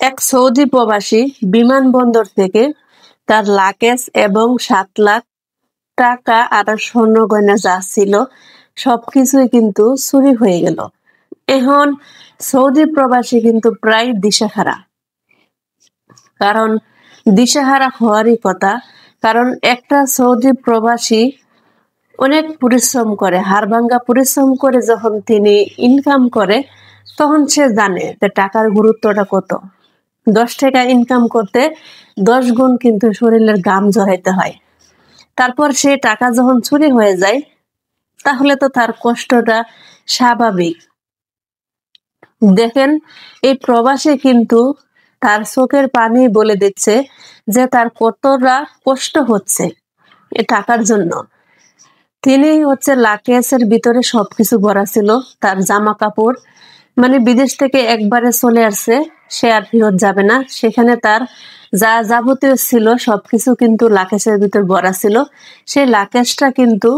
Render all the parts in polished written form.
এক সৌদি প্রবাসী বিমানবন্দর থেকে তার লাগেজ এবং 7 লাখ টাকা আর স্বর্ণ গয়না যা ছিল সবকিছুই কিন্তু চুরি হয়ে গেল। এখন সৌদি প্রবাসী কিন্তু প্রায় দিশেহারা, কারণ দিশেহারা হওয়ারই কথা। কারণ একটা সৌদি প্রবাসী অনেক পরিশ্রম করে, হাড়ভাঙ্গা পরিশ্রম করে যখন তিনি ইনকাম করে, তখন সে জানে যে টাকার গুরুত্বটা কত। 10 টাকা ইনকাম করতে 10 গুণ কিন্তু শরীরের ঘাম ঝরাইতে হয়। তারপর সে টাকা যখন চুরি হয়ে যায়, তাহলে তো তার কষ্টটা স্বাভাবিক। দেখেন, এই প্রবাসী কিন্তু তার চোখের পানি বলে দিচ্ছে যে তার কতটা কষ্ট হচ্ছে এ টাকার জন্য। তিনি লাগেজের ভিতরে সবকিছু ভরা ছিল, তার জামা কাপড়, মানে বিদেশ থেকে একবারে চলে আসছে, সে আর ফেরত যাবে না। সেখানে তার যা যাবতীয় ছিল সবকিছু কিন্তু লাগেজের ভিতর ভরা ছিল। সেই লাগেজটা কিন্তু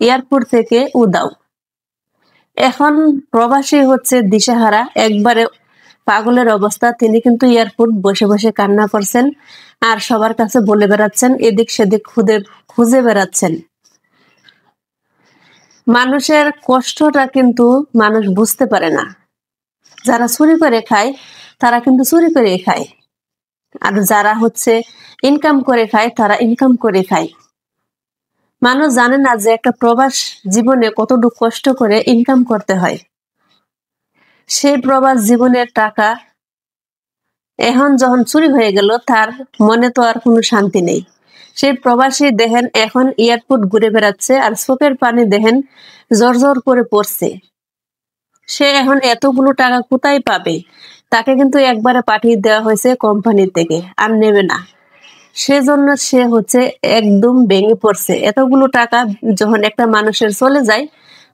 এয়ারপোর্ট থেকে উধাও। এখন প্রবাসী দিশেহারা, একবারে পাগলের অবস্থা। তিনি কিন্তু এয়ারপোর্ট বসে বসে কান্না করছেন আর সবার কাছে বলে বেড়াচ্ছেন, এদিক সেদিক খুঁজে বেড়াচ্ছেন। মানুষের কষ্টটা কিন্তু মানুষ বুঝতে পারে না। যারা চুরি করে খায় তারা কিন্তু চুরি করে খায়, আর যারা ইনকাম করে খায় তারা ইনকাম করে খায়। মানুষ জানে না যে একটা প্রবাস জীবনে কতটুকু কষ্ট করে ইনকাম করতে হয়। সেই প্রবাস জীবনের টাকা এখন যখন চুরি হয়ে গেল, তার মনে তো আর কোনো শান্তি নেই। সেই প্রবাসী দেখেন এখন এয়ারপোর্ট ঘুরে বেড়াচ্ছে আর চোখের পানি দেখেন জোর জোর করে পড়ছে। সে এখন এতগুলো টাকা কোথায় পাবে? তাকে কিন্তু একবারে পাঠিয়ে দেওয়া হয়েছে কোম্পানি থেকে, আর নেবে না। সেজন্য সে একদম ভেঙে পড়ছে। এতগুলো টাকা যখন একটা মানুষের চলে যায়,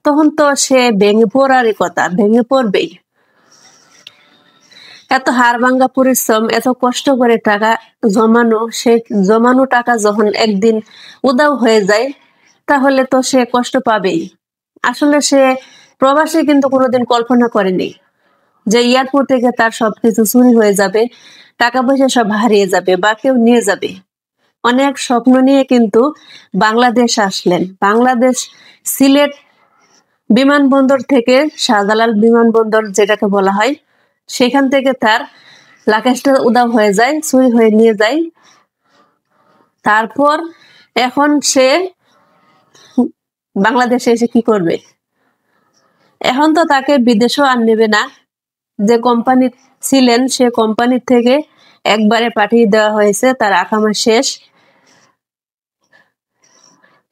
তখন তো সে ভেঙে পড়ারই কথা, ভেঙে পড়বেই। এত হাড়ভাঙ্গা পরিশ্রম, এত কষ্ট করে টাকা জমানো, সে জমানো টাকা যখন একদিন উধাও হয়ে যায়, তাহলে তো সে কষ্ট পাবেই। আসলে সে প্রবাসী কিন্তু কোনোদিন কল্পনা করেনি যে এয়ারপোর্ট থেকে তার সবকিছু চুরি হয়ে যাবে, টাকা পয়সা সব হারিয়ে যাবে বা কেউ নিয়ে যাবে। অনেক স্বপ্ন নিয়ে কিন্তু বাংলাদেশ আসলেন। বাংলাদেশ সিলেট বিমানবন্দর থেকে শাহজালাল বিমানবন্দর যেটাকে বলা হয়, সেখান থেকে তার লাগেজটা উধাও হয়ে যায়, চুরি হয়ে নিয়ে যায়। তারপর এখন সে বাংলাদেশে এসে কি করবে? এখন তো তাকে বিদেশেও আর নেবে না। যে কোম্পানি ছিলেন, সে কোম্পানি থেকে একবারে পাঠিয়ে দেওয়া হয়েছে, তার আকামা শেষ।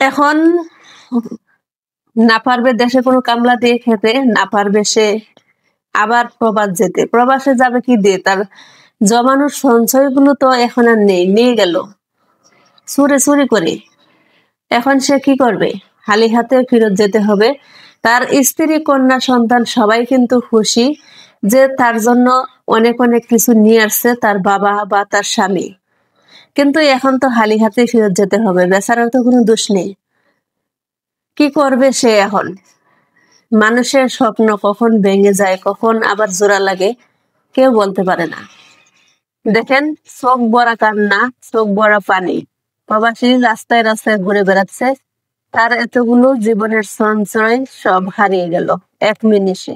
এখন না পারবে দেশে কোনো কামলা দিয়ে খেতে, না পারবে সে আবার প্রবাস যেতে। প্রবাসে যাবে কি দিয়ে? তার জমানোর সঞ্চয়গুলো তো এখন আর নেই, নিয়ে গেল চুরি করে। এখন সে কি করবে? খালি হাতে ফেরত যেতে হবে। তার স্ত্রী, কন্যা, সন্তান সবাই কিন্তু খুশি যে তার জন্য অনেক অনেক কিছু নিয়ে আসছে তার বাবা বা তার স্বামী। কিন্তু এখন তো খালি হাতে ফেরত যেতে হবে, বেচারার তো কোনো দোষ নেই। কি করবে সে এখন? মানুষের স্বপ্ন কখন ভেঙে যায়, কখন আবার জোড়া লাগে, কেউ বলতে পারে না। দেখেন, চোখ ভরা কান্না, চোখ ভরা পানি। প্রবাসী রাস্তায় রাস্তায় ঘুরে বেড়াচ্ছে, তার এতগুলো জীবনের সঞ্চয় সব হারিয়ে গেল এক মিনিটে।